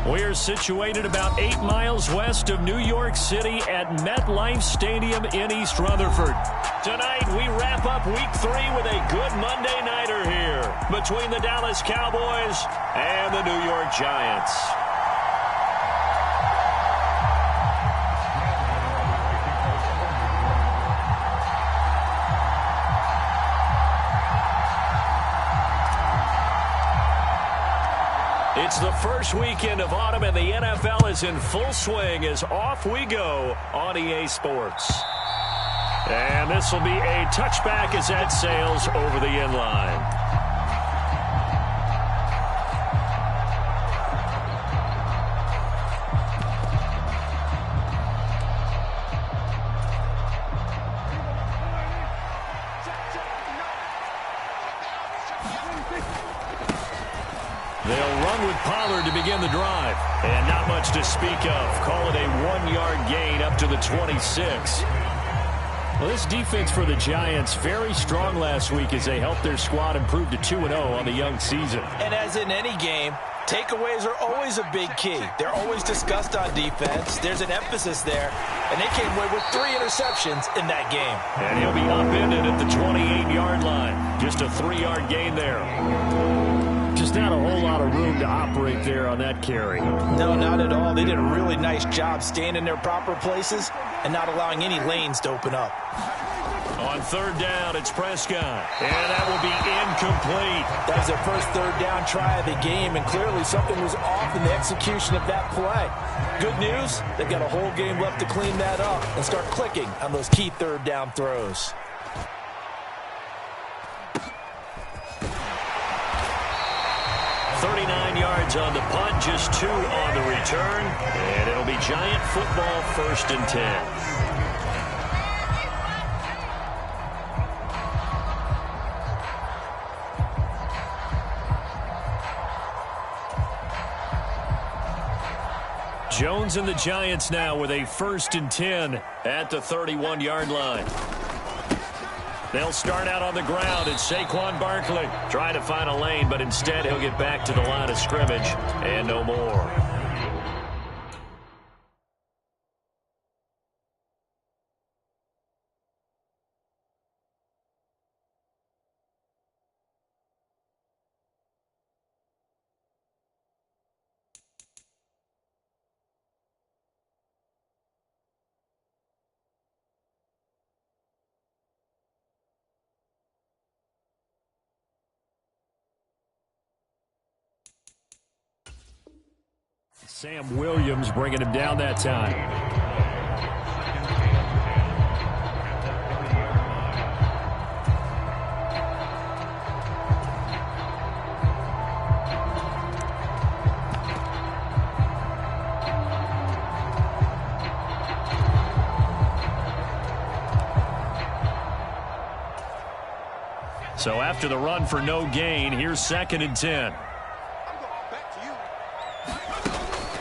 We're situated about 8 miles west of New York City at MetLife Stadium in East Rutherford. Tonight, we wrap up Week 3 with a good Monday nighter here between the Dallas Cowboys and the New York Giants. It's the first weekend of autumn, and the NFL is in full swing as off we go on EA Sports. And this will be a touchback as that sails over the end line. They'll run with Pollard to begin the drive. And not much to speak of. Call it a 1-yard gain up to the 26. Well, this defense for the Giants, very strong last week as they helped their squad improve to 2-0 on the young season. And as in any game, takeaways are always a big key. They're always discussed on defense. There's an emphasis there. And they came away with 3 interceptions in that game. And he'll be upended at the 28-yard line. Just a 3-yard gain there. Just not a whole lot of room to operate there on that carry. No, not at all. They did a really nice job staying in their proper places and not allowing any lanes to open up. On third down, it's Prescott. And that will be incomplete. That was their first third down try of the game, and clearly something was off in the execution of that play. Good news, they've got a whole game left to clean that up and start clicking on those key third down throws. 39 yards on the punt, just 2 on the return, and it'll be Giant football, 1st and 10. Jones and the Giants now with a 1st and 10 at the 31-yard line. They'll start out on the ground. It's Saquon Barkley trying to find a lane, but instead he'll get back to the line of scrimmage and no more. Sam Williams bringing him down that time. So after the run for no gain, here's 2nd and 10.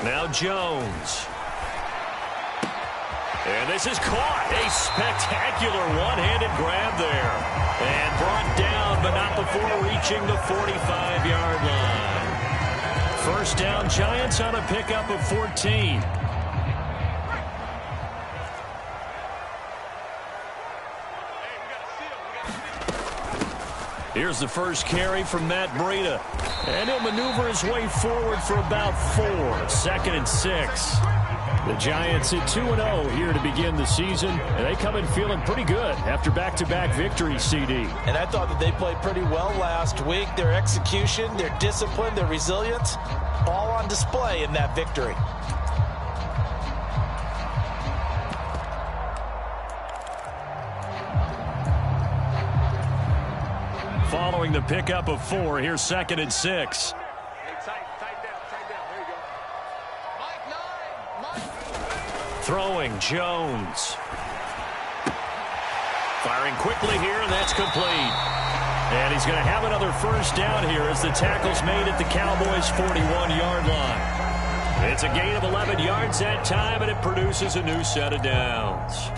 Now Jones. And this is caught. A spectacular one-handed grab there. And brought down, but not before reaching the 45-yard line. 1st down, Giants on a pickup of 14. Here's the first carry from Matt Breida. And he'll maneuver his way forward for about 4. 2nd and 6. The Giants at 2-0 here to begin the season. And they come in feeling pretty good after back-to-back victories, CD. And I thought that they played pretty well last week. Their execution, their discipline, their resilience, all on display in that victory. Following the pickup of 4, here's 2nd and 6. Throwing, Jones. Firing quickly here, and that's complete. And he's going to have another 1st down here as the tackle's made at the Cowboys' 41-yard line. It's a gain of 11 yards that time, and it produces a new set of downs.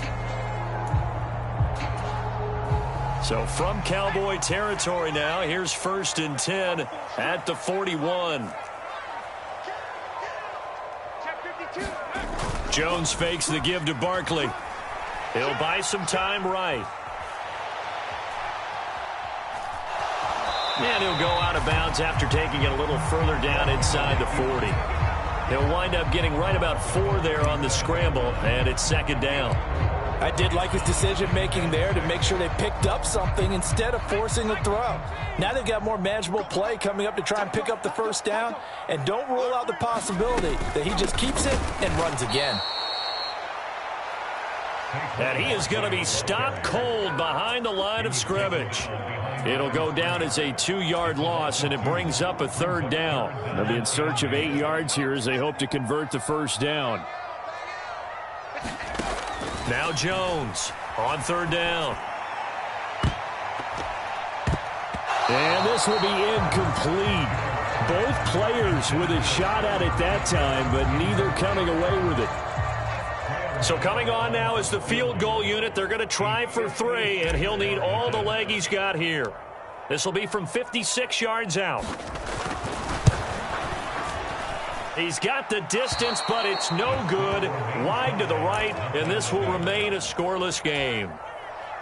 So from Cowboy territory now, here's 1st and 10 at the 41. Jones fakes the give to Barkley. He'll buy some time right. And he'll go out of bounds after taking it a little further down inside the 40. He'll wind up getting right about 4 there on the scramble, and it's 2nd down. I did like his decision-making there to make sure they picked up something instead of forcing a throw. Now they've got more manageable play coming up to try and pick up the 1st down, and don't rule out the possibility that he just keeps it and runs again. And he is going to be stopped cold behind the line of scrimmage. It'll go down as a 2-yard loss, and it brings up a 3rd down. They'll be in search of 8 yards here as they hope to convert the 1st down. Now Jones on 3rd down. And this will be incomplete. Both players with a shot at it that time, but neither coming away with it. So coming on now is the field goal unit. They're going to try for 3, and he'll need all the leg he's got here. This will be from 56 yards out. He's got the distance, but it's no good. Wide to the right, and this will remain a scoreless game.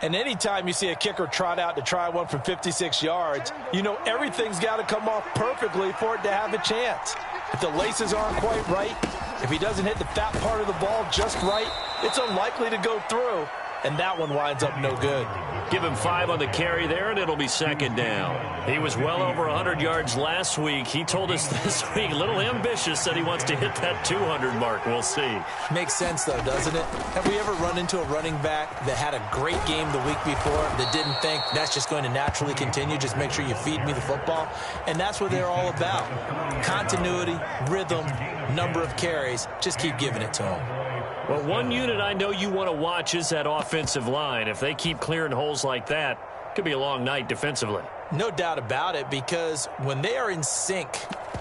And anytime you see a kicker trot out to try one from 56 yards, you know everything's got to come off perfectly for it to have a chance. If the laces aren't quite right, if he doesn't hit the fat part of the ball just right, it's unlikely to go through, and that one winds up no good. Give him 5 on the carry there, and it'll be 2nd down. He was well over 100 yards last week. He told us this week, a little ambitious, that he wants to hit that 200 mark. We'll see. Makes sense, though, doesn't it? Have we ever run into a running back that had a great game the week before that didn't think that's just going to naturally continue? Just make sure you feed me the football. And that's what they're all about. Continuity, rhythm, number of carries. Just keep giving it to them. Well, one unit I know you want to watch is that offensive line. If they keep clearing holes like that, it could be a long night defensively. No doubt about it, because when they are in sync,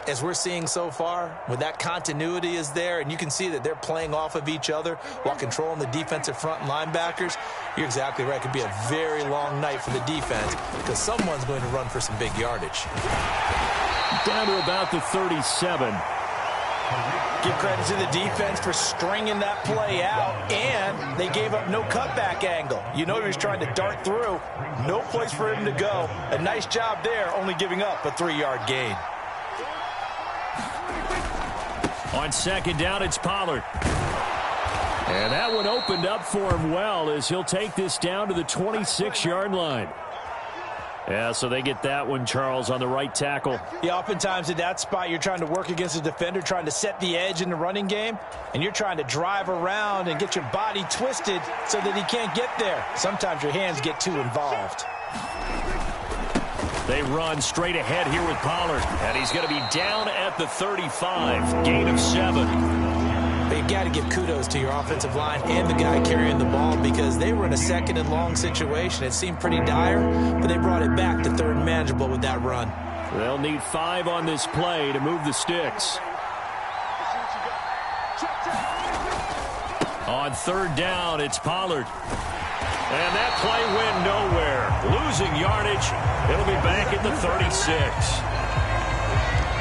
as we're seeing so far, when that continuity is there, and you can see that they're playing off of each other while controlling the defensive front and linebackers, you're exactly right. It could be a very long night for the defense because someone's going to run for some big yardage. Down to about the 37. Give credit to the defense for stringing that play out, and they gave up no cutback angle. You know he was trying to dart through. No place for him to go. A nice job there, only giving up a 3-yard gain. On 2nd down, it's Pollard. And that one opened up for him well as he'll take this down to the 26-yard line. Yeah, so they get that one, Charles, on the right tackle. Yeah, oftentimes at that spot, you're trying to work against a defender, trying to set the edge in the running game, and you're trying to drive around and get your body twisted so that he can't get there. Sometimes your hands get too involved. They run straight ahead here with Pollard, and he's going to be down at the 35, gain of 7. But you've got to give kudos to your offensive line and the guy carrying the ball because they were in a 2nd and long situation. It seemed pretty dire, but they brought it back to 3rd and manageable with that run. They'll need 5 on this play to move the sticks. On 3rd down, it's Pollard. And that play went nowhere. Losing yardage. It'll be back at the 36.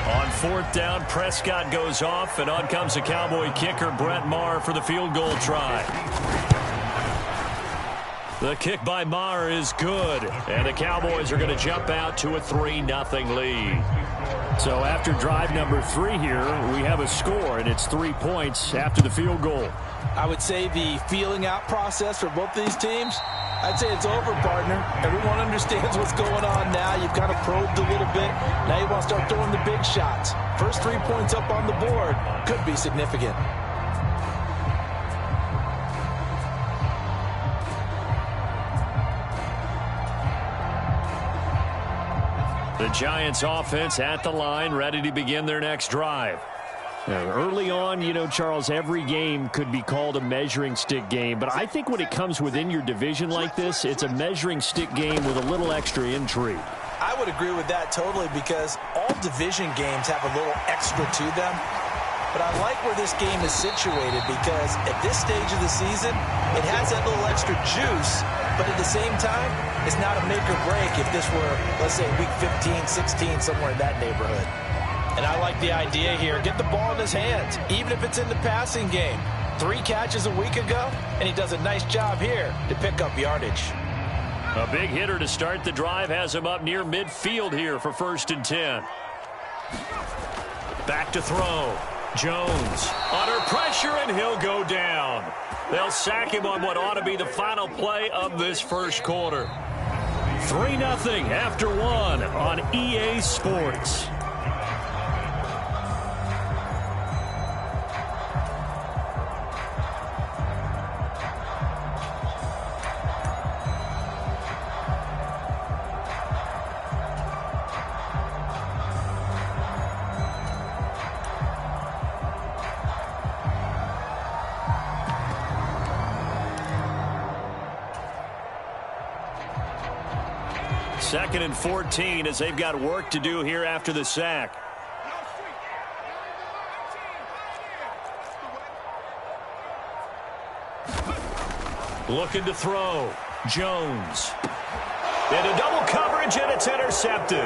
On 4th down, Prescott goes off, and on comes the Cowboy kicker, Brett Maher, for the field goal try. The kick by Maher is good, and the Cowboys are going to jump out to a 3-0 lead. So after drive number 3 here, we have a score, and it's 3 points after the field goal. I would say the feeling out process for both these teams, I'd say it's over, partner. Everyone understands what's going on now. You've kind of probed a little bit. Now you want to start throwing the big shots. First 3 points up on the board could be significant. The Giants offense at the line, ready to begin their next drive. Now, early on, you know, Charles, every game could be called a measuring stick game. But I think when it comes within your division like this, it's a measuring stick game with a little extra intrigue. I would agree with that totally because all division games have a little extra to them. but I like where this game is situated because at this stage of the season, it has that little extra juice, but at the same time, it's not a make or break if this were, let's say, week 15, 16, somewhere in that neighborhood. And I like the idea here. Get the ball in his hands, even if it's in the passing game. 3 catches a week ago, and he does a nice job here to pick up yardage. A big hitter to start the drive has him up near midfield here for 1st and 10. Back to throw. Jones under pressure, and he'll go down. They'll sack him on what ought to be the final play of this first quarter. 3-0 after 1 on EA Sports. Second and 14 as they've got work to do here after the sack. Looking to throw. Jones. Into double coverage, and it's intercepted.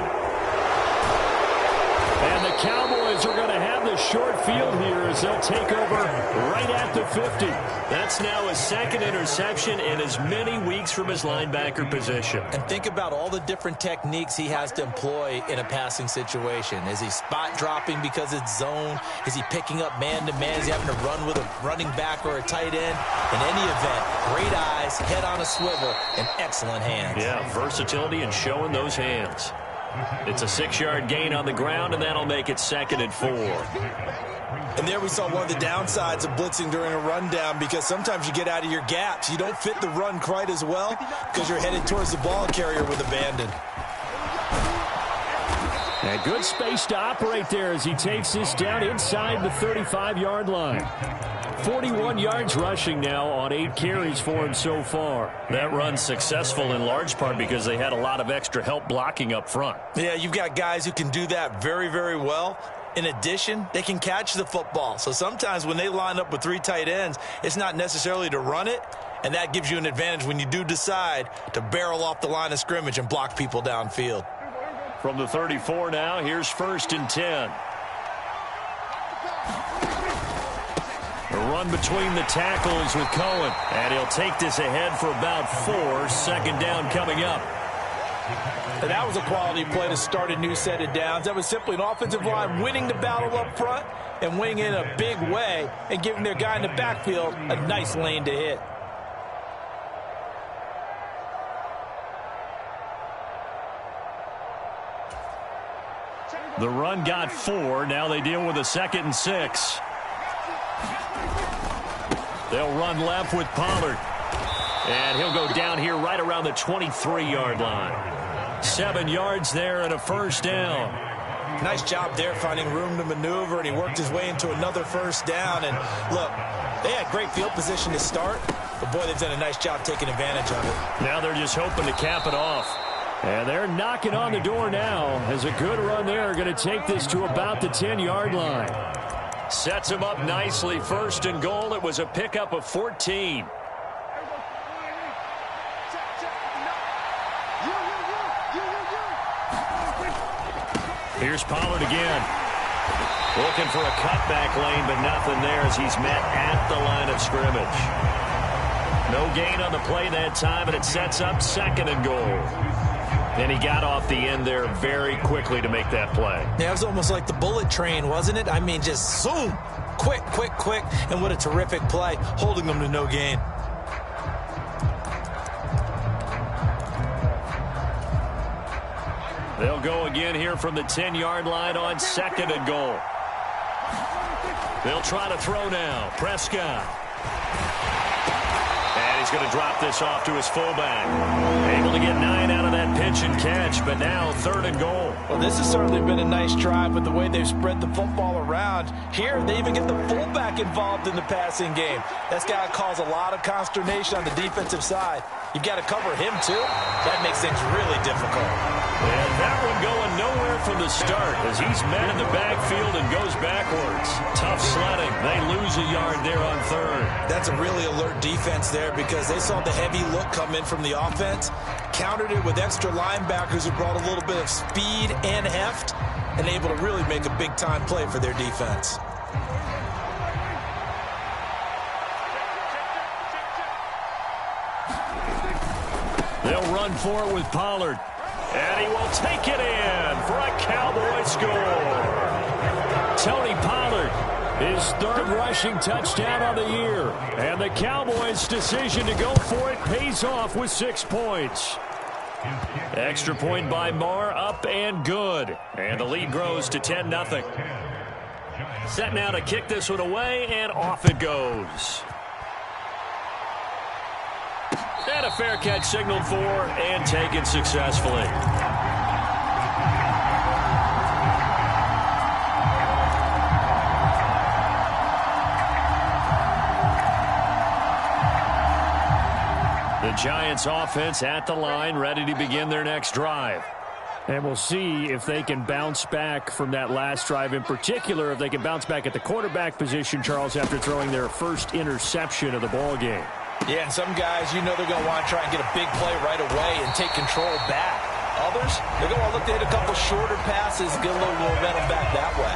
And the Cowboys are going to have the short field here as they'll take over right at the 50. That's now his 2nd interception in as many weeks from his linebacker position. And think about all the different techniques he has to employ in a passing situation. Is he spot dropping because it's zone? Is he picking up man-to-man? Is he having to run with a running back or a tight end? In any event, great eyes, head on a swivel, and excellent hands. Yeah, versatility and showing those hands. It's a 6-yard gain on the ground, and that'll make it 2nd and 4. And there we saw one of the downsides of blitzing during a rundown, because sometimes you get out of your gaps. You don't fit the run quite as well because you're headed towards the ball carrier with abandon. And good space to operate there as he takes this down inside the 35-yard line. 41 yards rushing now on 8 carries for him so far. That run's successful in large part because they had a lot of extra help blocking up front. Yeah, you've got guys who can do that very, very well. In addition, they can catch the football. So sometimes when they line up with 3 tight ends, it's not necessarily to run it, and that gives you an advantage when you do decide to barrel off the line of scrimmage and block people downfield. From the 34 now, here's 1st and 10. A run between the tackles with Cohen, and he'll take this ahead for about 4. 2nd down coming up. And that was a quality play to start a new set of downs. That was simply an offensive line winning the battle up front and winning in a big way and giving their guy in the backfield a nice lane to hit. The run got 4. Now they deal with a 2nd and 6. They'll run left with Pollard. And he'll go down here right around the 23-yard line. 7 yards there and a 1st down. Nice job there finding room to maneuver, and he worked his way into another 1st down. And look, they had great field position to start, but boy, they've done a nice job taking advantage of it. Now they're just hoping to cap it off. And they're knocking on the door now as a good run there going to take this to about the 10-yard line. Sets him up nicely. 1st and goal. It was a pickup of 14. Here's Pollard again. Looking for a cutback lane, but nothing there as he's met at the line of scrimmage. No gain on the play that time, and it sets up 2nd and goal. And he got off the end there very quickly to make that play. Yeah, it was almost like the bullet train, wasn't it? I mean, just zoom. Quick, quick, quick. And what a terrific play, holding them to no gain. They'll go again here from the 10-yard line on 2nd and goal. They'll try to throw now. Prescott. And he's going to drop this off to his fullback. Able to get 9 out of that pitch and catch, but now 3rd and goal. Well, this has certainly been a nice drive with the way they've spread the football around. Here, they even get the fullback involved in the passing game. That's got to cause a lot of consternation on the defensive side. You've got to cover him, too. That makes things really difficult. And that one going nowhere for from the start as he's met in the backfield and goes backwards. Tough sledding. They lose a yard there on third. That's a really alert defense there because they saw the heavy look come in from the offense, countered it with extra linebackers who brought a little bit of speed and heft, and able to really make a big-time play for their defense. They'll run for it with Pollard. And he will take it in for a Cowboy score. Tony Pollard, his third rushing touchdown on the year. And the Cowboys' decision to go for it pays off with 6 points. Extra point by Marr, up and good. And the lead grows to 10-0. Set now to kick this one away, and off it goes. And a fair catch signaled for and taken successfully. The Giants offense at the line, ready to begin their next drive. And we'll see if they can bounce back from that last drive, in particular if they can bounce back at the quarterback position, Charles, after throwing their first interception of the ball game. Yeah, and some guys, you know they're going to want to try and get a big play right away and take control back. Others, they're going to want to look to hit a couple shorter passes, get a little momentum back that way.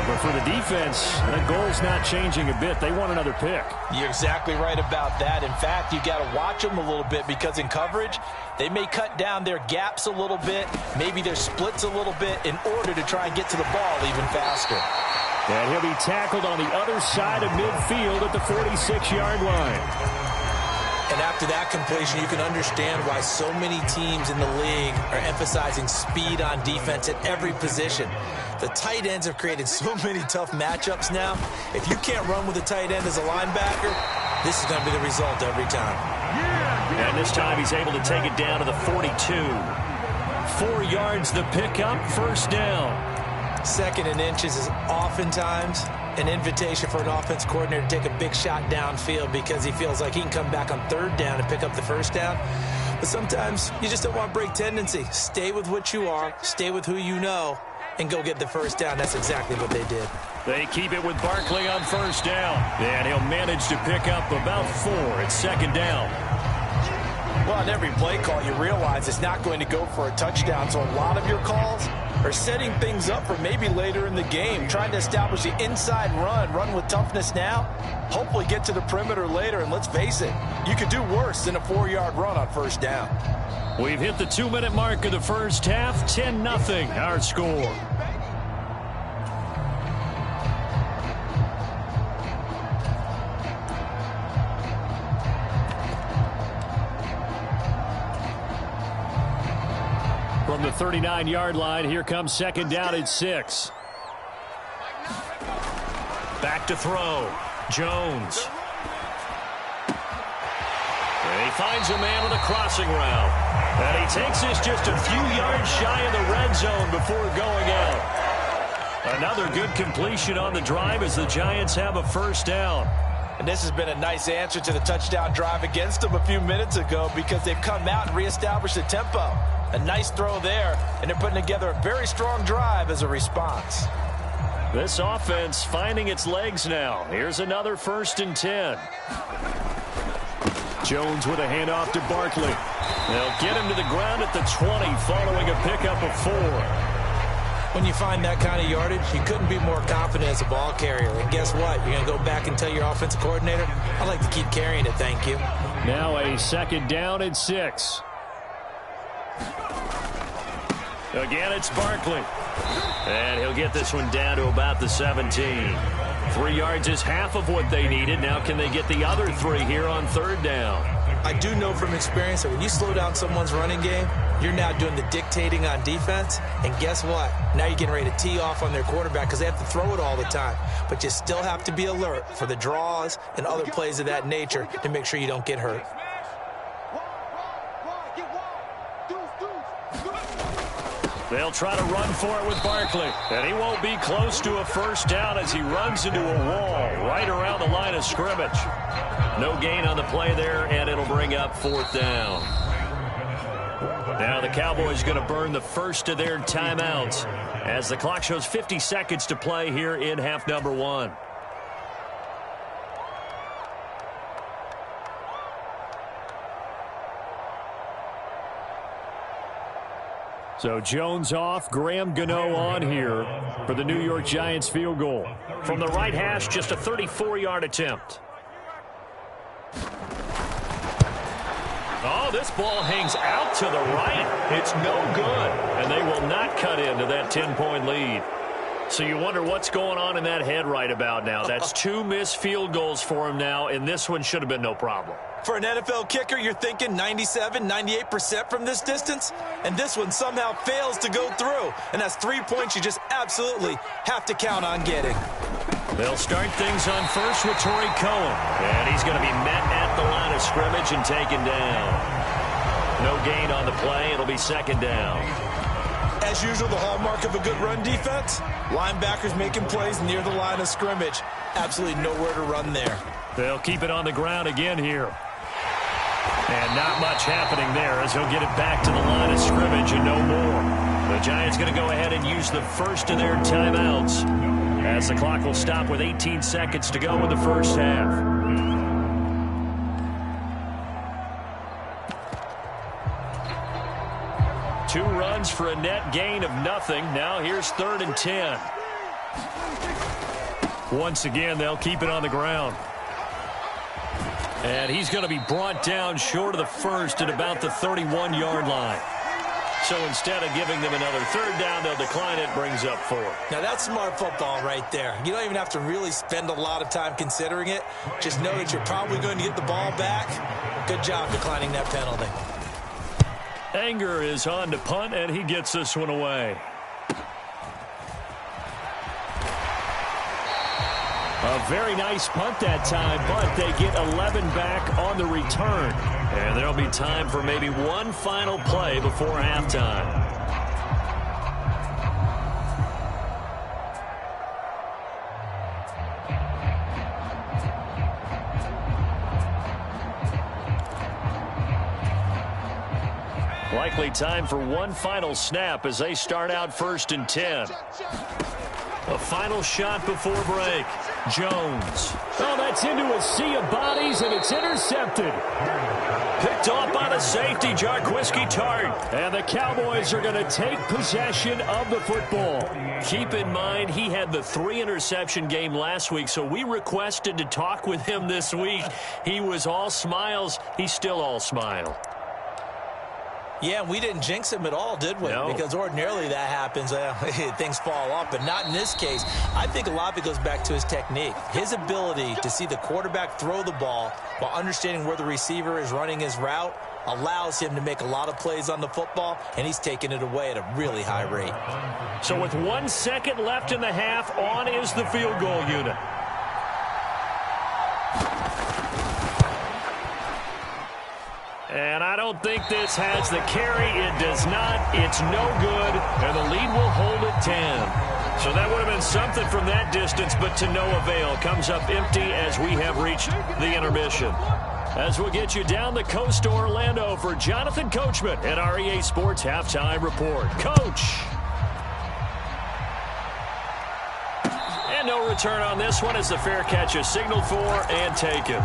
But for the defense, that goal's not changing a bit. They want another pick. You're exactly right about that. In fact, you got to watch them a little bit because in coverage, they may cut down their gaps a little bit, maybe their splits a little bit in order to try and get to the ball even faster. And he'll be tackled on the other side of midfield at the 46-yard line. And after that completion, you can understand why so many teams in the league are emphasizing speed on defense at every position. The tight ends have created so many tough matchups now. If you can't run with a tight end as a linebacker, this is going to be the result every time. And this time he's able to take it down to the 42. 4 yards the pickup, first down. 2nd and inches is oftentimes an invitation for an offense coordinator to take a big shot downfield because he feels like he can come back on 3rd down and pick up the first down. But sometimes you just don't want to break tendency. Stay with what you are, stay with who you know, and go get the first down. That's exactly what they did. They keep it with Barkley on first down. And he'll manage to pick up about 4 at 2nd down. Well, on every play call, you realize it's not going to go for a touchdown. So a lot of your calls are setting things up for maybe later in the game, trying to establish the inside run with toughness now, hopefully get to the perimeter later. And let's face it, you could do worse than a 4-yard run on first down. We've hit the 2-minute mark of the first half, 10-0 our score. From the 39-yard line, here comes 2nd down at 6. Back to throw. Jones. And he finds a man with a crossing route. And he takes this just a few yards shy of the red zone before going out. Another good completion on the drive as the Giants have a first down. And this has been a nice answer to the touchdown drive against them a few minutes ago because they've come out and reestablished the tempo. A nice throw there, and they're putting together a very strong drive as a response. This offense finding its legs now. Here's another 1st and 10. Jones with a handoff to Barkley. They'll get him to the ground at the 20 following a pickup of 4. When you find that kind of yardage, you couldn't be more confident as a ball carrier. And guess what? You're going to go back and tell your offensive coordinator, I'd like to keep carrying it, thank you. Now a 2nd down and 6. Again, it's Barkley. And he'll get this one down to about the 17. 3 yards is half of what they needed. Now can they get the other 3 here on 3rd down? I do know from experience that when you slow down someone's running game, you're now doing the dictating on defense. And guess what? Now you're getting ready to tee off on their quarterback because they have to throw it all the time. But you still have to be alert for the draws and other plays of that nature to make sure you don't get hurt. They'll try to run for it with Barkley. And he won't be close to a first down as he runs into a wall right around the line of scrimmage. No gain on the play there, and it'll bring up 4th down. Now the Cowboys going to burn the first of their timeouts as the clock shows 50 seconds to play here in half number 1. So Jones off, Graham Gano on here for the New York Giants field goal. From the right hash, just a 34-yard attempt. Oh, this ball hangs out to the right. It's no good, and they will not cut into that 10-point lead. So you wonder what's going on in that head right about now. That's 2 missed field goals for him now, and this one should have been no problem. For an NFL kicker, you're thinking 97, 98% from this distance, and this one somehow fails to go through. And that's 3 points you just absolutely have to count on getting. They'll start things on first with Torrey Cohen, and he's going to be met at the line of scrimmage and taken down. No gain on the play. It'll be second down. As usual, the hallmark of a good run defense, linebackers making plays near the line of scrimmage. Absolutely nowhere to run there. They'll keep it on the ground again here. And not much happening there as he'll get it back to the line of scrimmage and no more. The Giants going to go ahead and use the first of their timeouts as the clock will stop with 18 seconds to go in the first half. Two runs for a net gain of nothing. Now here's 3rd and 10. Once again, they'll keep it on the ground. And he's going to be brought down short of the first at about the 31-yard line. So instead of giving them another 3rd down, they'll decline it, brings up 4. Now that's smart football right there. You don't even have to really spend a lot of time considering it. Just know that you're probably going to get the ball back. Good job declining that penalty. Anger is on to punt, and he gets this one away. A very nice punt that time, but they get 11 back on the return. And there'll be time for maybe one final play before halftime. Likely time for one final snap as they start out 1st and 10. A final shot before break. Jones. Oh, that's into a sea of bodies, and it's intercepted. Picked off by the safety, Jarquiski Tart. And the Cowboys are going to take possession of the football. Keep in mind, he had the 3-interception game last week, so we requested to talk with him this week. He was all smiles. He's still all smile. Yeah, we didn't jinx him at all, did we? No. Because ordinarily that happens. Things fall off, but not in this case. I think a lot of it goes back to his technique. His ability to see the quarterback throw the ball while understanding where the receiver is running his route allows him to make a lot of plays on the football, and he's taking it away at a really high rate. So with 1 second left in the half, on is the field goal unit. And I don't think this has the carry. It does not. It's no good. And the lead will hold at 10. So that would have been something from that distance, but to no avail. Comes up empty as we have reached the intermission. As we'll get you down the coast to Orlando for Jonathan Coachman at our EA Sports Halftime Report. Coach. And no return on this one as the fair catch is signaled for and taken.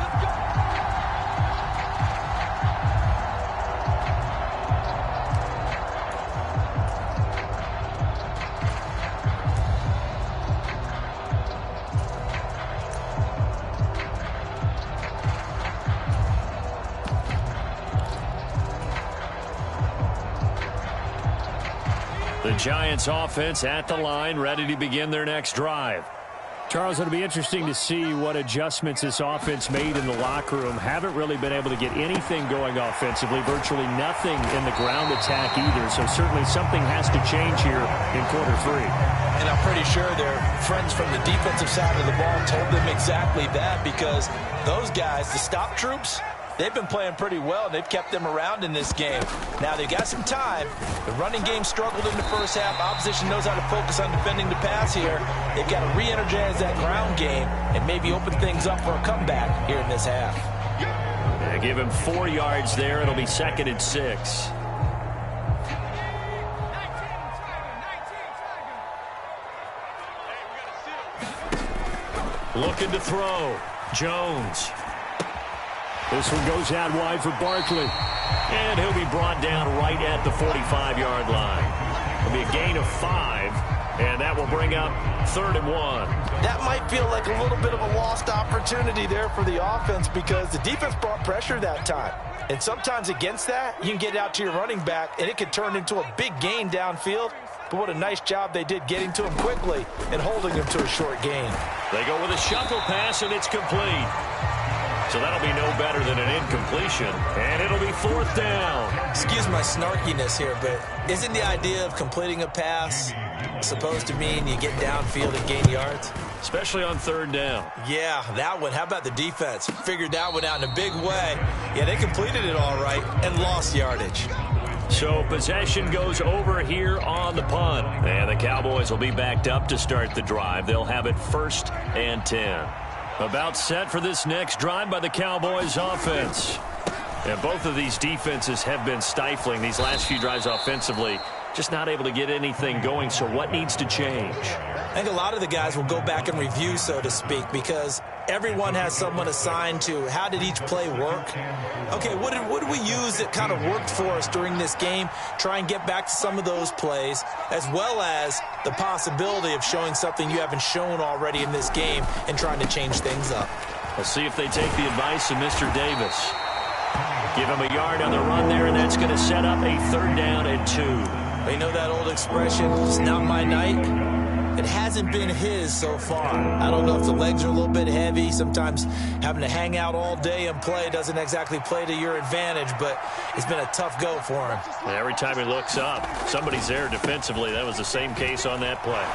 The Giants offense at the line, ready to begin their next drive. Charles, it'll be interesting to see what adjustments this offense made in the locker room. Haven't really been able to get anything going offensively, virtually nothing in the ground attack either. So certainly something has to change here in quarter 3. And I'm pretty sure their friends from the defensive side of the ball told them exactly that, because those guys, the stop troops, they've been playing pretty well, and they've kept them around in this game. Now, they've got some time. The running game struggled in the first half. Opposition knows how to focus on defending the pass here. They've got to re-energize that ground game and maybe open things up for a comeback here in this half. Yeah, give him 4 yards there. It'll be 2nd and 6. Looking to throw. Jones. This one goes out wide for Barkley. And he'll be brought down right at the 45-yard line. It'll be a gain of 5, and that will bring up 3rd and 1. That might feel like a little bit of a lost opportunity there for the offense because the defense brought pressure that time. And sometimes against that, you can get out to your running back, and it can turn into a big gain downfield. But what a nice job they did getting to him quickly and holding him to a short gain. They go with a shuffle pass, and it's complete. So that'll be no better than an incompletion, and it'll be 4th down. Excuse my snarkiness here, but isn't the idea of completing a pass supposed to mean you get downfield and gain yards? Especially on 3rd down. Yeah, that one. How about the defense? Figured that one out in a big way. Yeah, they completed it all right and lost yardage. So possession goes over here on the punt. And the Cowboys will be backed up to start the drive. They'll have it 1st and 10. About set for this next drive by the Cowboys offense. And both of these defenses have been stifling these last few drives offensively. Just not able to get anything going, so what needs to change? I think a lot of the guys will go back and review, so to speak, because everyone has someone assigned to how did each play work. Okay, what did we use that kind of worked for us during this game? Try and get back to some of those plays, as well as the possibility of showing something you haven't shown already in this game and trying to change things up. Let's see if they take the advice of Mr. Davis. Give him a yard on the run there, and that's going to set up a 3rd down and 2. You know that old expression, it's not my night? It hasn't been his so far. I don't know if the legs are a little bit heavy. Sometimes having to hang out all day and play doesn't exactly play to your advantage, but it's been a tough go for him. Every time he looks up, somebody's there defensively. That was the same case on that play.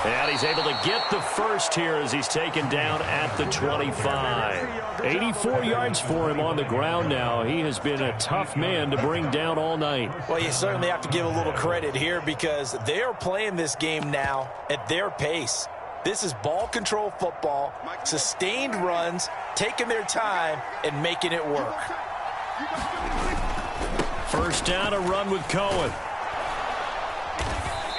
And he's able to get the first here as he's taken down at the 25. 84 yards for him on the ground now. He has been a tough man to bring down all night. Well, you certainly have to give a little credit here because they are playing this game now at their pace. This is ball control football, sustained runs, taking their time, and making it work. 1st down, a run with Cohen.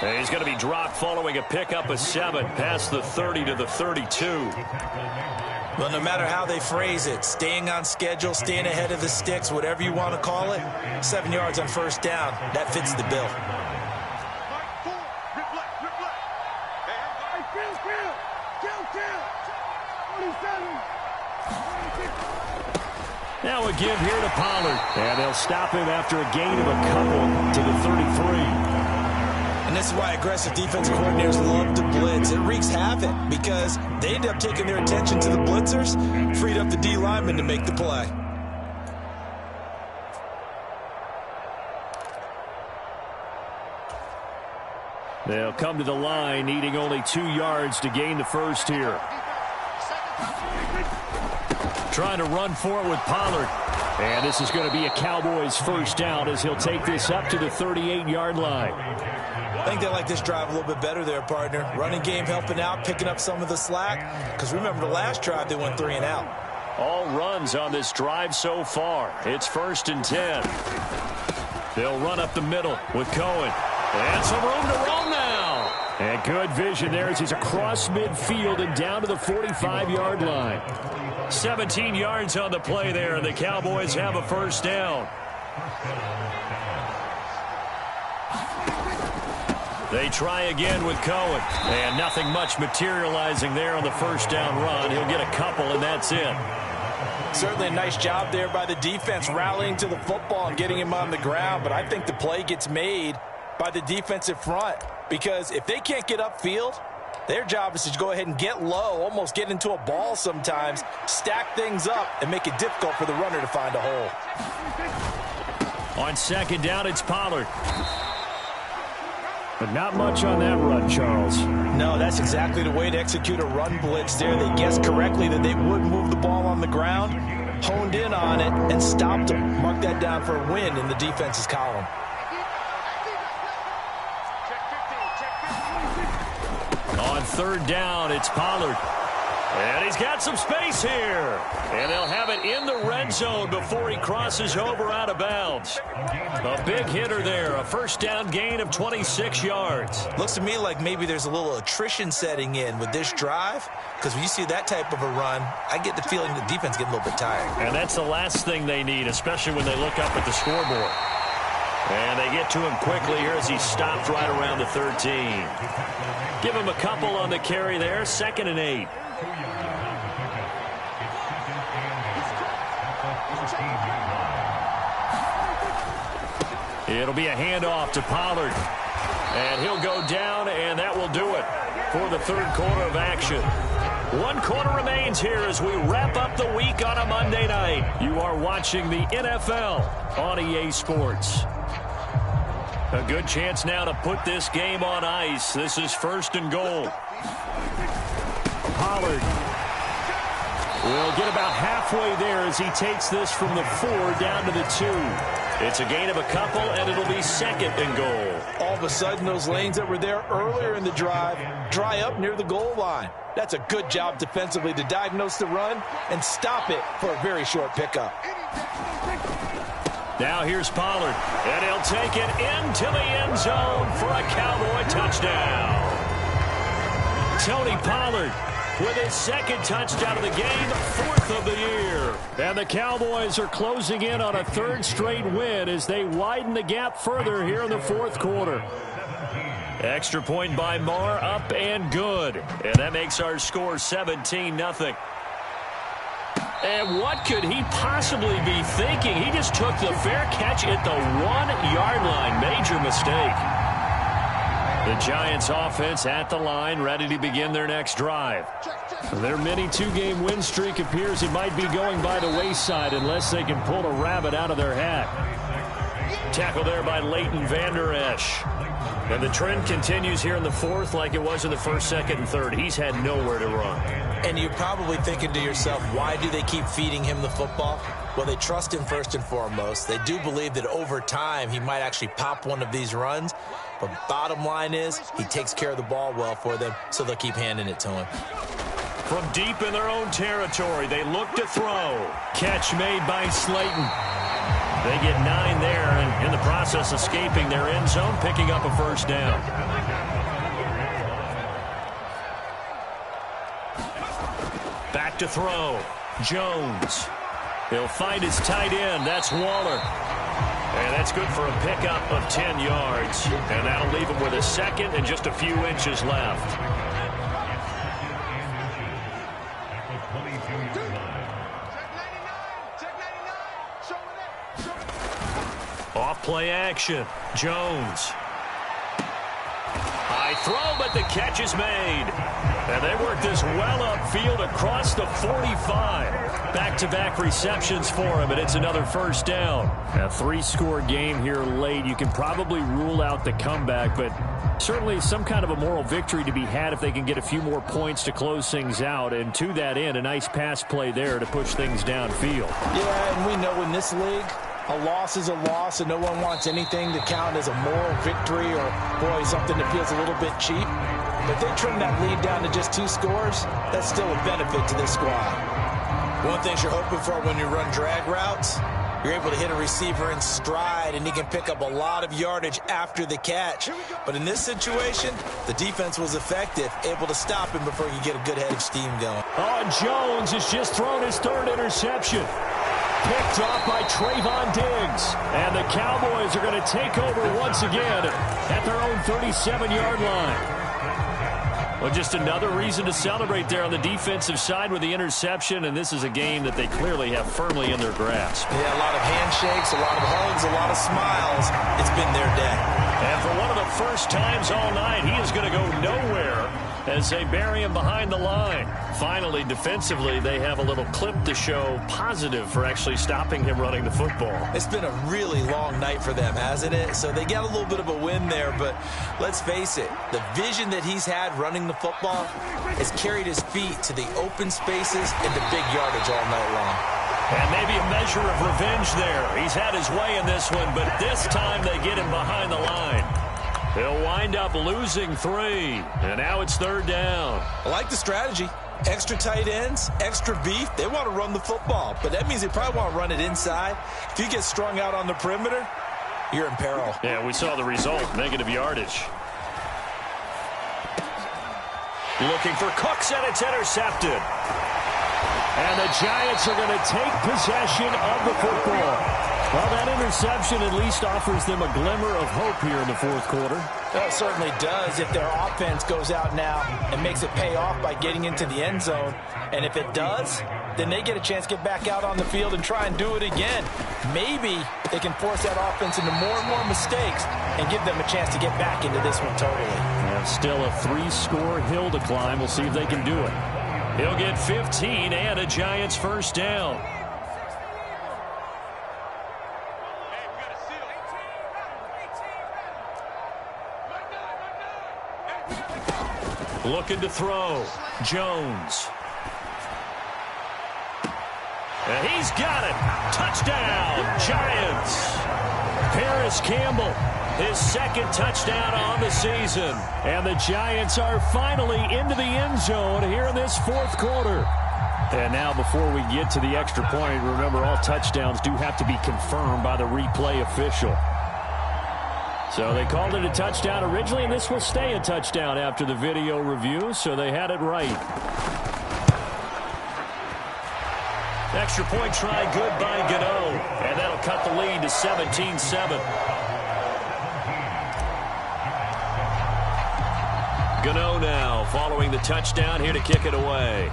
And he's going to be dropped following a pickup of 7 past the 30 to the 32. Well, no matter how they phrase it, staying on schedule, staying ahead of the sticks, whatever you want to call it, 7 yards on 1st down, that fits the bill. Now a give here to Pollard. And they'll stop him after a gain of a couple to the 33. And this is why aggressive defensive coordinators love to blitz. It wreaks havoc because they end up taking their attention to the blitzers, freed up the D lineman to make the play. They'll come to the line, needing only 2 yards to gain the first here. Trying to run for it with Pollard. And this is going to be a Cowboys 1st down as he'll take this up to the 38-yard line. I think they like this drive a little bit better there, partner. Running game helping out, picking up some of the slack. Because remember, the last drive, they went 3 and out. All runs on this drive so far. It's 1st and 10. They'll run up the middle with Cohen. And some room to roll now. And good vision there as he's across midfield and down to the 45-yard line. 17 yards on the play there, and the Cowboys have a 1st down. They try again with Cohen. And nothing much materializing there on the 1st down run. He'll get a couple, and that's it. Certainly a nice job there by the defense rallying to the football and getting him on the ground. But I think the play gets made by the defensive front. Because if they can't get upfield, their job is to go ahead and get low, almost get into a ball sometimes, stack things up, and make it difficult for the runner to find a hole. On 2nd down, it's Pollard. But not much on that run, Charles. No, that's exactly the way to execute a run blitz there. They guessed correctly that they would move the ball on the ground, honed in on it, and stopped them. Mark that down for a win in the defense's column. On 3rd down, it's Pollard. And he's got some space here. And they'll have it in the red zone before he crosses over out of bounds. A big hitter there. A first down gain of 26 yards. Looks to me like maybe there's a little attrition setting in with this drive. Because when you see that type of a run, I get the feeling the defense getting a little bit tired. And that's the last thing they need, especially when they look up at the scoreboard. And they get to him quickly here as he stopped right around the 13. Give him a couple on the carry there. 2nd and 8. It'll be a handoff to Pollard. And he'll go down, and that will do it for the third quarter of action. 1 quarter remains here as we wrap up the week on a Monday night. You are watching the NFL on EA Sports. A good chance now to put this game on ice. This is 1st and goal. Pollard will get about halfway there as he takes this from the 4 down to the 2. It's a gain of a couple, and it'll be 2nd and goal. All of a sudden, those lanes that were there earlier in the drive dry up near the goal line. That's a good job defensively to diagnose the run and stop it for a very short pickup. Now here's Pollard, and he'll take it into the end zone for a Cowboy touchdown. Tony Pollard with his 2nd touchdown of the game, 4th of the year. And the Cowboys are closing in on a 3rd straight win as they widen the gap further here in the 4th quarter. Extra point by Marr, up and good. And that makes our score 17-0. And what could he possibly be thinking? He just took the fair catch at the 1-yard line. Major mistake. The Giants offense at the line, ready to begin their next drive. Their mini 2-game win streak appears it might be going by the wayside unless they can pull a rabbit out of their hat. Tackle there by Leighton Vander Esch. And the trend continues here in the 4th like it was in the 1st, 2nd, and 3rd. He's had nowhere to run. And you're probably thinking to yourself, why do they keep feeding him the football? Well, they trust him first and foremost. They do believe that over time he might actually pop one of these runs. But bottom line is he takes care of the ball well for them, so they'll keep handing it to him. From deep in their own territory, they look to throw. Catch made by Slayton. They get 9 there, and in the process escaping their end zone, picking up a 1st down. Back to throw. Jones. He'll find his tight end. That's Waller. And that's good for a pickup of 10 yards. And that'll leave him with a 2nd and just a few inches left. Off play action. Jones. High throw, but the catch is made. And they work this well upfield across the 45. Back-to-back receptions for him, and it's another 1st down. A 3-score game here late. You can probably rule out the comeback, but certainly some kind of a moral victory to be had if they can get a few more points to close things out. And to that end, a nice pass play there to push things downfield. Yeah, and we know in this league, a loss is a loss, and no one wants anything to count as a moral victory or, boy, something that feels a little bit cheap. But if they trim that lead down to just 2 scores, that's still a benefit to this squad. One thing you're hoping for when you run drag routes, you're able to hit a receiver in stride, and he can pick up a lot of yardage after the catch. But in this situation, the defense was effective, able to stop him before you get a good head of steam going. Oh, and Jones has just thrown his 3rd interception. Picked off by Trayvon Diggs. And the Cowboys are going to take over once again at their own 37-yard line. Well, just another reason to celebrate there on the defensive side with the interception, and this is a game that they clearly have firmly in their grasp. Yeah, a lot of handshakes, a lot of hugs, a lot of smiles. It's been their day. And for one of the first times all night, he is going to go nowhere as they bury him behind the line. Finally, defensively, they have a little clip to show positive for actually stopping him running the football. It's been a really long night for them, hasn't it? So they got a little bit of a win there, but let's face it, the vision that he's had running the football has carried his feet to the open spaces and the big yardage all night long. And maybe a measure of revenge there. He's had his way in this one, but this time they get him behind the line. He'll wind up losing 3, and now it's 3rd down. I like the strategy. Extra tight ends, extra beef, they want to run the football. But that means they probably want to run it inside. If you get strung out on the perimeter, you're in peril. Yeah, we saw the result, negative yardage. Looking for Cooks, and it's intercepted. And the Giants are going to take possession of the football. Well, that interception at least offers them a glimmer of hope here in the fourth quarter. Well, it certainly does if their offense goes out now and makes it pay off by getting into the end zone. And if it does, then they get a chance to get back out on the field and try and do it again. Maybe they can force that offense into more and more mistakes and give them a chance to get back into this one totally. And still a 3-score hill to climb. We'll see if they can do it. He'll get 15 and a Giants first down. Looking to throw. Jones. And he's got it. Touchdown, Giants. Paris Campbell, his second touchdown on the season. And the Giants are finally into the end zone here in this fourth quarter. And now before we get to the extra point, remember all touchdowns do have to be confirmed by the replay official. So they called it a touchdown originally, and this will stay a touchdown after the video review, so they had it right. Extra point try good by Gano, and that'll cut the lead to 17-7. Gano now following the touchdown here to kick it away.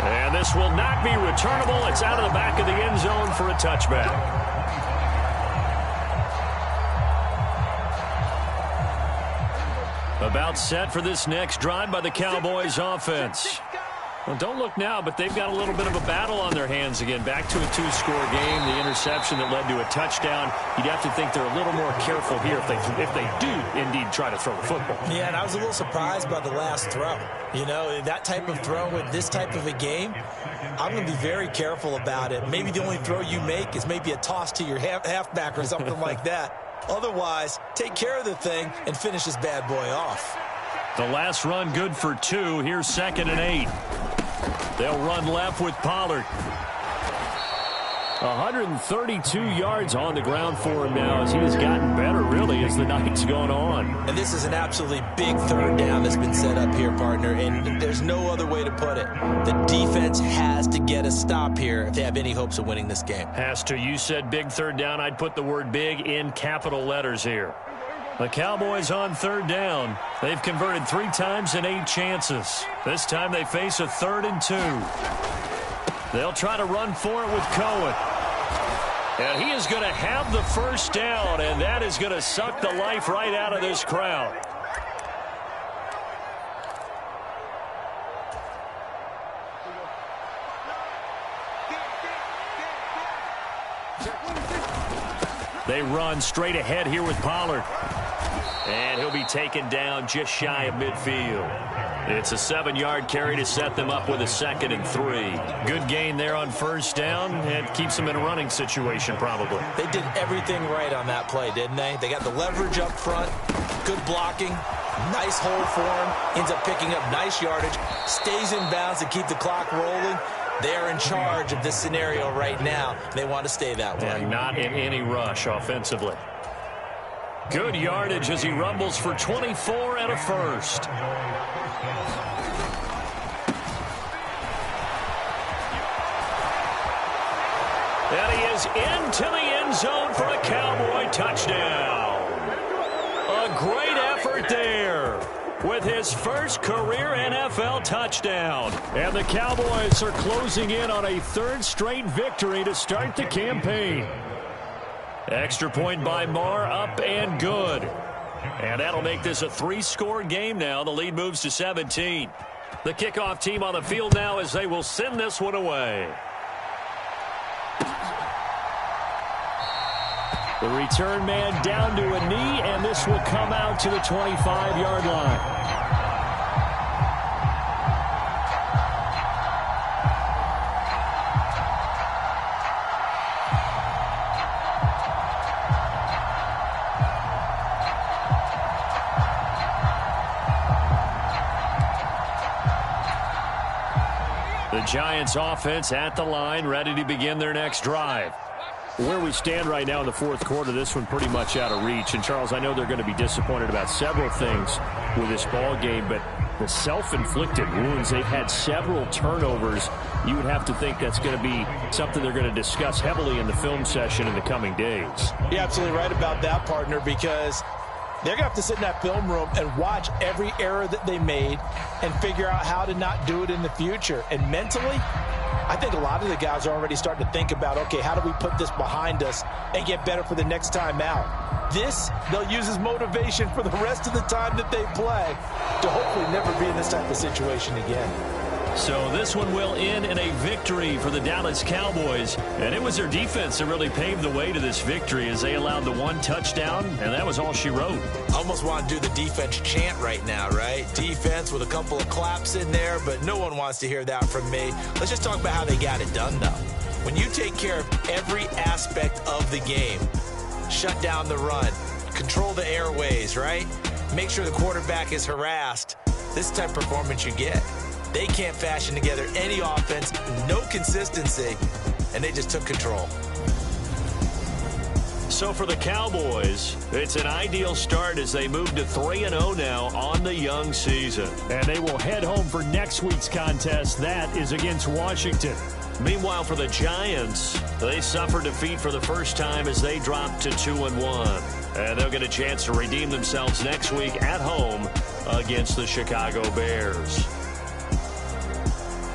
And this will not be returnable. It's out of the back of the end zone for a touchback. About set for this next drive by the Cowboys offense. Well, don't look now, but they've got a little bit of a battle on their hands again. Back to a 2-score game. The interception that led to a touchdown. You'd have to think they're a little more careful here if they do indeed try to throw the football. Yeah, and I was a little surprised by the last throw. You know, that type of throw with this type of a game, I'm going to be very careful about it. Maybe the only throw you make is maybe a toss to your halfback or something like that. Otherwise, take care of the thing and finish this bad boy off. The last run good for 2. Here's 2nd and 8. They'll run left with Pollard. 132 yards on the ground for him now as he has gotten better, really, as the night's gone on. And this is an absolutely big third down that's been set up here, partner, and there's no other way to put it. The defense has to get a stop here if they have any hopes of winning this game. Has to. You said big third down. I'd put the word big in capital letters here. The Cowboys on third down. They've converted 3 times in 8 chances. This time they face a 3rd and 2. They'll try to run for it with Cohen. And he is going to have the first down, and that is going to suck the life right out of this crowd. They run straight ahead here with Pollard. And he'll be taken down just shy of midfield. It's a 7-yard carry to set them up with a 2nd and 3. Good gain there on first down, and keeps them in a running situation probably. They did everything right on that play, didn't they? They got the leverage up front, good blocking, nice hold for him, ends up picking up nice yardage, stays in bounds to keep the clock rolling. They're in charge of this scenario right now. They want to stay that way. And not in any rush offensively. Good yardage as he rumbles for 24 and a first. And he is into the end zone for a Cowboy touchdown. A great effort there with his first career NFL touchdown. And the Cowboys are closing in on a 3rd straight victory to start the campaign. Extra point by Marr, up and good. And that'll make this a 3-score game now. The lead moves to 17. The kickoff team on the field now as they will send this one away. The return man down to a knee, and this will come out to the 25-yard line. The Giants offense at the line, ready to begin their next drive. Where we stand right now in the fourth quarter, this one pretty much out of reach. And, Charles, I know they're going to be disappointed about several things with this ball game, but the self-inflicted wounds, they've had several turnovers. You would have to think that's going to be something they're going to discuss heavily in the film session in the coming days. You're absolutely right about that, partner, because they're going to have to sit in that film room and watch every error that they made and figure out how to not do it in the future. And mentally, I think a lot of the guys are already starting to think about, okay, how do we put this behind us and get better for the next time out? This, they'll use as motivation for the rest of the time that they play to hopefully never be in this type of situation again. So this one will end in a victory for the Dallas Cowboys. And it was their defense that really paved the way to this victory as they allowed the one touchdown, and that was all she wrote. Almost want to do the defense chant right now, right? Defense with a couple of claps in there, but no one wants to hear that from me. Let's just talk about how they got it done, though. When you take care of every aspect of the game, shut down the run, control the airways, right? Make sure the quarterback is harassed. This is the type of performance you get. They can't fashion together any offense, no consistency, and they just took control. So for the Cowboys, it's an ideal start as they move to 3-0 now on the young season. And they will head home for next week's contest. That is against Washington. Meanwhile, for the Giants, they suffer defeat for the first time as they drop to 2-1. And they'll get a chance to redeem themselves next week at home against the Chicago Bears.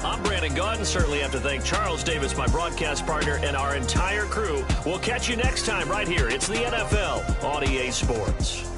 I'm Brandon Gaudin. Certainly have to thank Charles Davis, my broadcast partner, and our entire crew. We'll catch you next time right here. It's the NFL on EA Sports.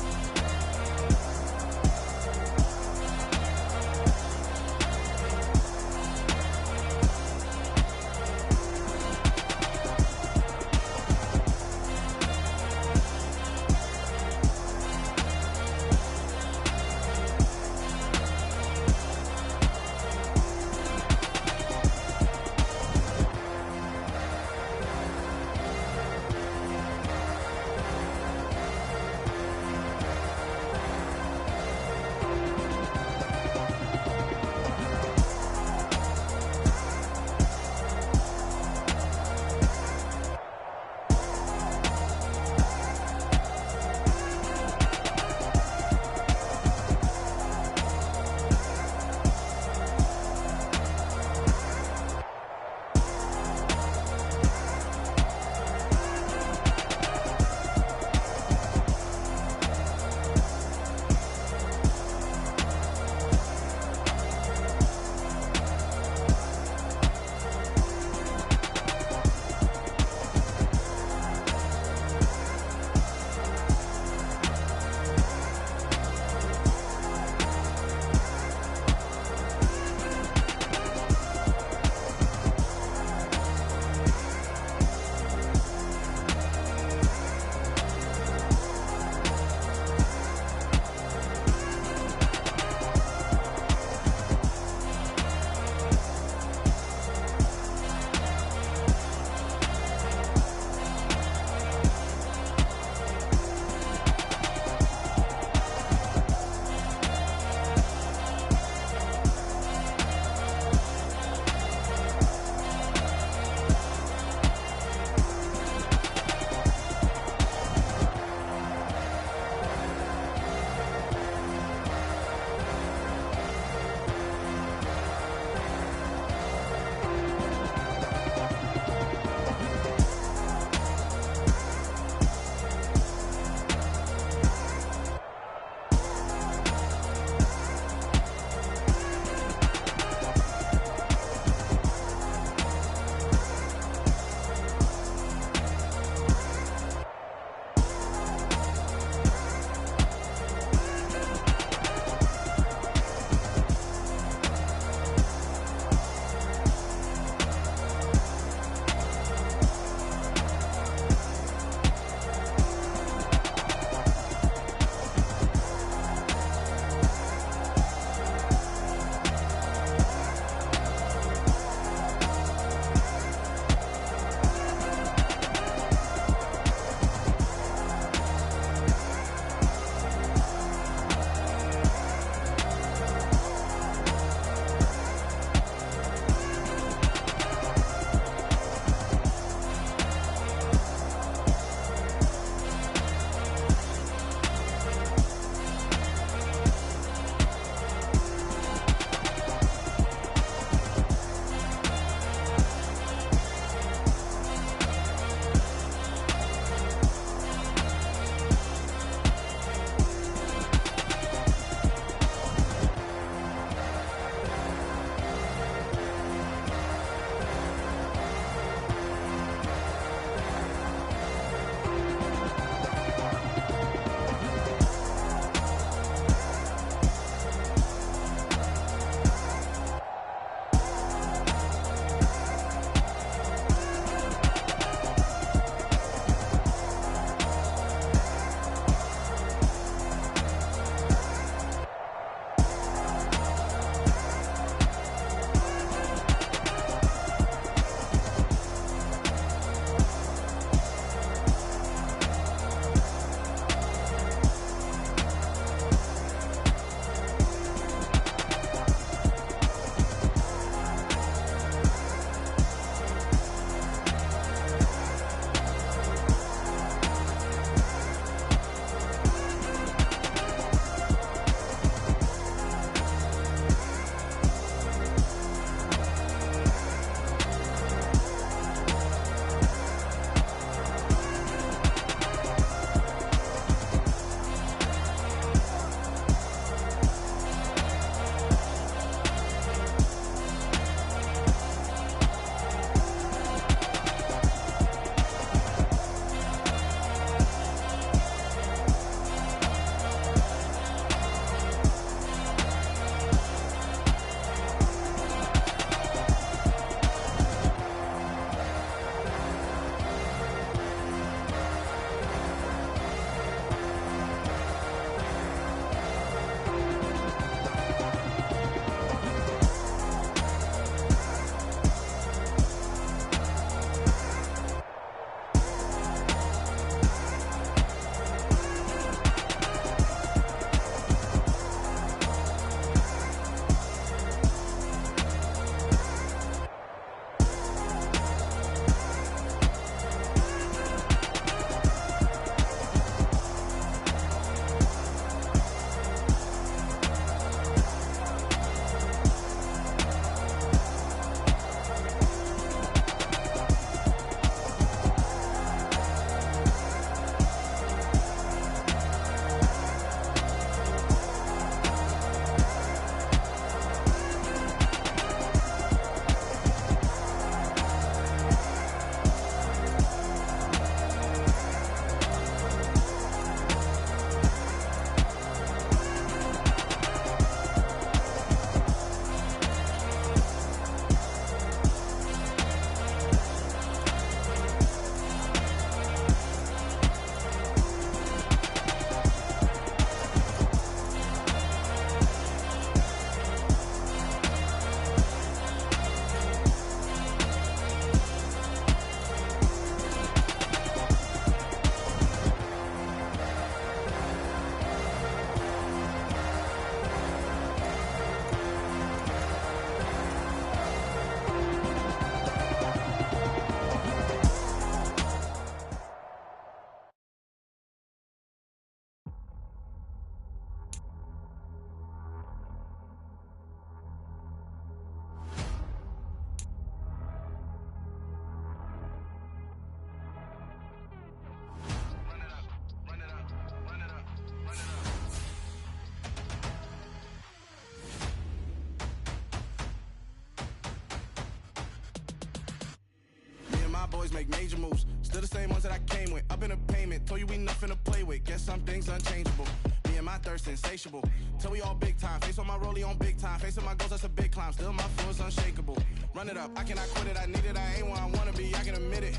Cowboys make major moves. Still the same ones that I came with. Up in a payment, told you we nothing to play with. Guess some things unchangeable. Me and my thirst insatiable. Till we all big time. Face on my rollie on big time. Facing my goals, that's a big climb. Still my flow is unshakable. Run it up, I cannot quit it. I need it, I ain't where I wanna be. I can admit it.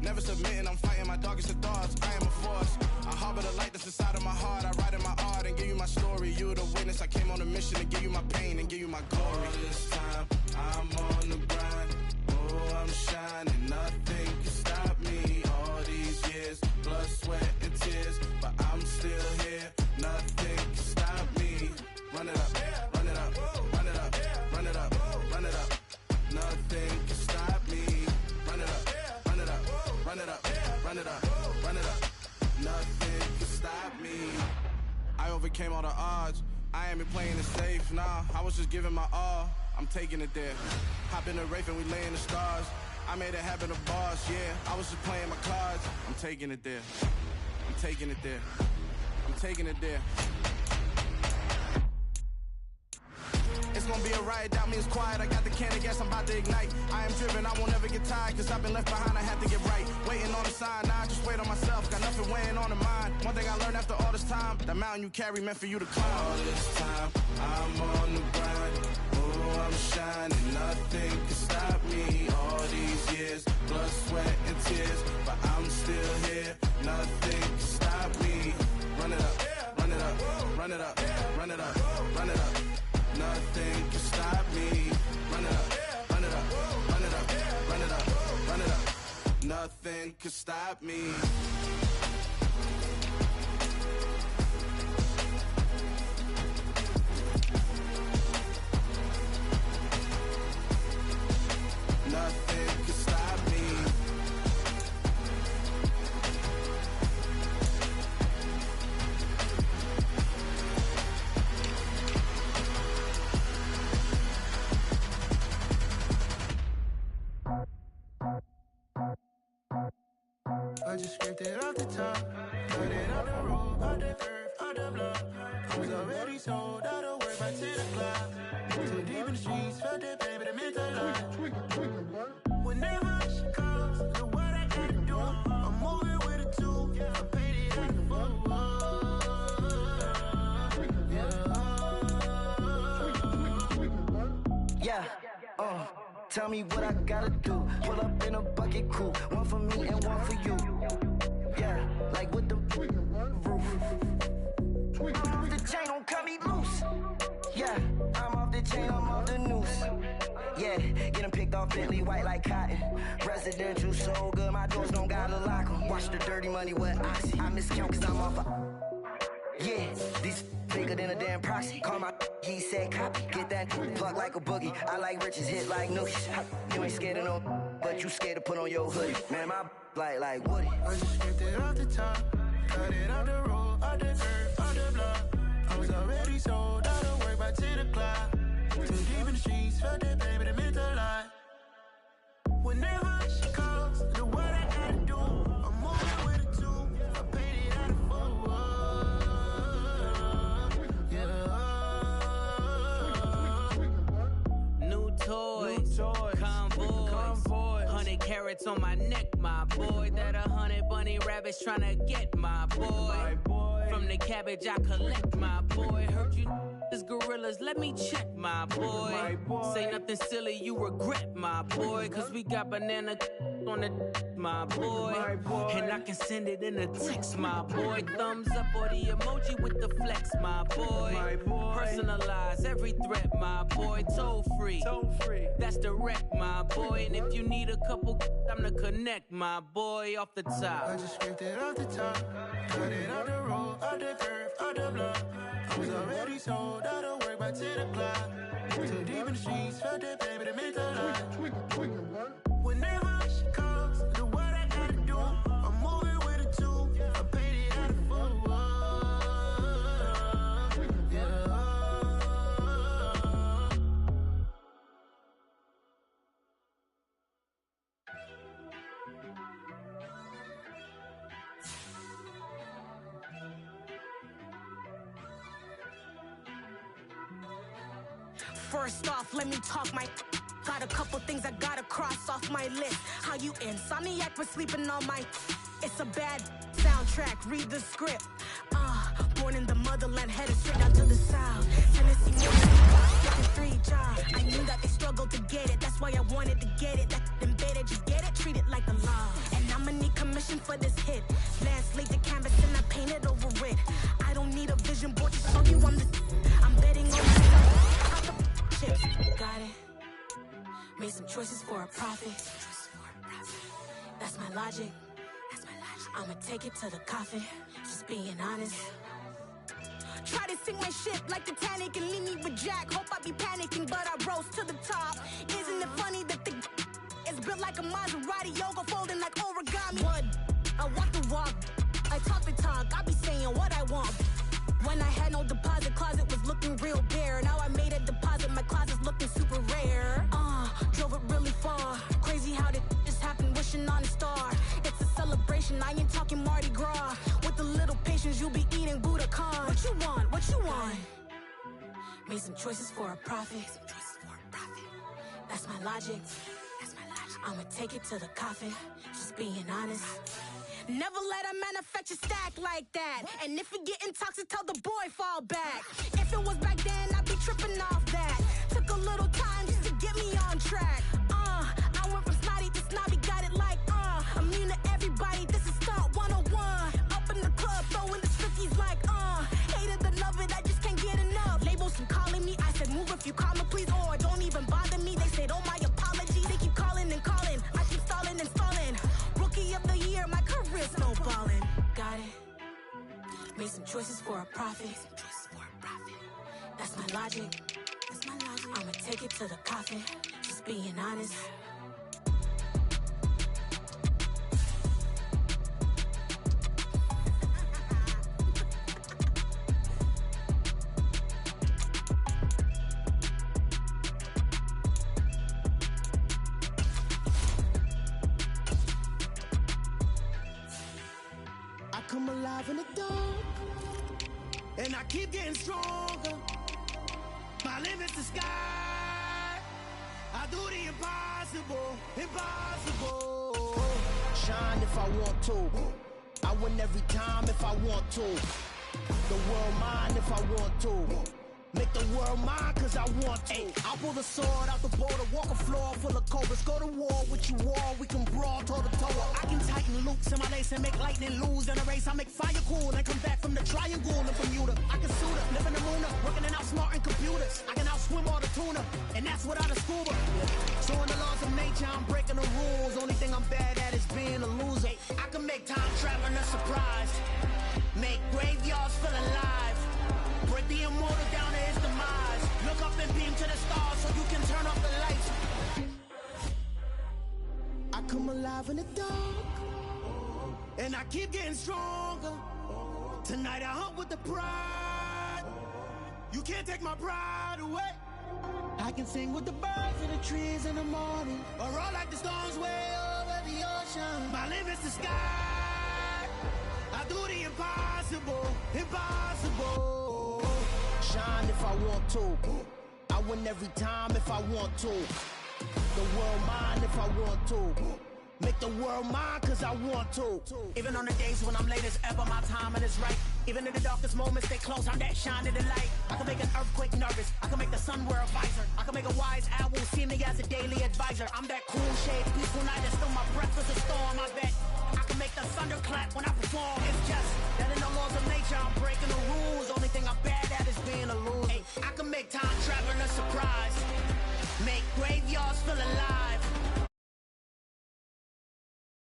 Never submitting, I'm fighting my darkest of thoughts. I am a force. I harbor the light that's inside of my heart. I write in my art and give you my story. You the witness. I came on a mission to give you my pain and give you my glory. All this time, I'm on the grind. Oh, I'm shining. Nothing can stop me. All these years, blood, sweat, and tears. But I'm still here. Nothing can stop me. Run it up, run it up, run it up, run it up, run it up. Nothing can stop me. Run it up, run it up, run it up, run it up, run it up. Nothing can stop me. I overcame all the odds. I ain't been playing it safe, nah. I was just giving my all. I'm taking it there. Hop in the Wraith and we lay in the stars. I made it happen, the boss, yeah. I was just playing my cards. I'm taking it there. I'm taking it there. I'm taking it there. It's gonna be a riot, doubt me it's quiet. I got the can of gas, I'm about to ignite. I am driven, I won't ever get tired, cause I've been left behind, I have to get right. Waiting on the sign, now I just wait on myself. Got nothing weighing on the mind. One thing I learned after all this time, the mountain you carry meant for you to climb. All this time, I'm on the grind. Oh, I'm shining, nothing can stop me. All these years, blood, sweat, and tears. But I'm still here, nothing can stop me. Run it up, run it up, run it up, run it up, run it up. Nothing can stop me. Run it up, run it up, run it up, run it up, run it up. Nothing can stop me. Nothing can stop me. I just scraped it off the top, cut it on the road, on the earth, on the block. I was already sold out of work by 10 o'clock. Too deep in the streets, felt that pain, but it meant a lot. Whenever she calls, know what I gotta do. I'm moving with a two, I paid it out the full. Tell me what I gotta do. Pull up in a bucket crew, one for me and one for you. Yeah, like with the roof. I'm off the chain, don't cut me loose. Yeah, I'm off the chain, I'm off the noose. Yeah, get them picked off Bentley, white like cotton. Residential, so good, my doors don't gotta lock them. Watch the dirty money with Oxy. I miscount cause I'm off yeah, these bigger than a damn proxy. Call my he said copy. Get that plug like a boogie. I like riches, hit like nookies. You ain't scared of no, but you scared to put on your hoodie. Man, my like Woody. I just scraped it off the top, cut it off the road, off the curb, off the block. I was already sold out of work by 10 o'clock. Too deep in the streets, felt that pain, but it meant a lot. Whenever she calls, know what I gotta do. I'm moving with a two, I paid it out of full. New toys, convoys, 100 carats on my neck, my boy. That 100 bunny rabbits tryna get my boy. From the cabbage I collect, my boy. Heard you is gorillas, let me check, my boy. Say nothing silly, you regret, my boy. Cause we got banana on the my boy. And I can send it in a text, my boy. Thumbs up or the emoji with the flex, my boy. Personalize every threat, my boy. Toll free, that's direct, my boy. And if you need a couple, I'm to connect, my boy. Off the top, I just scraped it off the top, cut it off the road, off the curve, off the block. I was already sold out of work by 10 o'clock. Too deep in the streets, felt that pain, but it meant a lot. Whenever she calls, know what I gotta do. I'm moving with a two, I paid it out of full. First off, let me talk my Got a couple things I gotta cross off my list. How you insomniac for sleeping on my... It's a bad soundtrack, read the script. Born in the motherland, headed straight down to the south. Tennessee, working 3 jobs. I knew that they struggled to get it. That's why I wanted to get it. That embedded, you get it? Treat it like a law. And I'ma need commission for this hit. Last laid the canvas and I painted over it. I don't need a vision board to show you I'm betting on myself. Chips, got it. Made some choices for a profit. That's my logic. I'ma take it to the coffin. Just being honest. Try to sink my ship like Titanic and leave me with Jack. Hope I be panicking, but I rose to the top. Isn't it funny that the is built like a Maserati, yoga folding like origami? What? I walk the walk, I talk the talk. I be saying what I want. When I had no deposit, closet was looking real bare. Now I made a deposit, my closet's looking super rare. Drove it really far. Crazy how did this happen, wishing on a star. It's a celebration, I ain't talking Mardi Gras. With a little patience, you'll be eating Budokan. What you want? What you want? Made some choices for a profit. That's my logic. I'ma take it to the coffin. Just being honest. Never let a manufacture stack like that. And if it getting toxic, tell the boy fall back. If it was back then, I'd be tripping off that. Took a little time just to get me on track. I went from snotty to snobby, got it like, immune to everybody, this is stunt 101. Up in the club, throwing the striptease like, hate it, the love it, I just can't get enough. Labels keep calling me, I said move if you call me please, or don't even bother me. They said, oh my apology, they keep calling and calling. I keep stalling and stalling. Rookie of the year, my career snowballing. Got it. Made some choices for a profit. That's my logic. I'ma take it to the coffin. Just being honest. I come alive in the dark, and I keep getting stronger. My limit's the sky. I do the impossible, impossible. Shine if I want to. I win every time if I want to. The world mine if I want to. Make the world mine cause I want to. Ay, I'll pull the sword out the border, walk a floor full of cobras. Go to war with you war, we can brawl toe to toe. I can tighten loops in my lace and make lightning lose in a race. I make fire cool and come back from the triangle in Bermuda. I can suit up, live in the moon up, working and outsmarting computers. I can outswim all the tuna, and that's without a scuba. So in the laws of nature, I'm breaking the rules. Only thing I'm bad at is being a loser. I can make time traveling a surprise. Make graveyards feel alive. Break the immortal down to his demise. Look up and beam to the stars so you can turn off the lights. I come alive in the dark, and I keep getting stronger. Tonight I hunt with the pride. You can't take my pride away. I can sing with the birds and the trees in the morning, or roll like the storms way over the ocean. My limit's the sky. I do the impossible, impossible. Shine if I want to. I win every time if I want to. The world mine if I want to. Make the world mine cause I want to. Even on the days when I'm late as ever, my timing is right. Even in the darkest moments, stay close, I'm that shining the light. I can make an earthquake nervous, I can make the sun wear a visor. I can make a wise owl see me as a daily advisor. I'm that cool shade, peaceful night, and still my breath is a storm, I bet. I can make the thunder clap when I perform. It's just that in the laws of nature, I'm breaking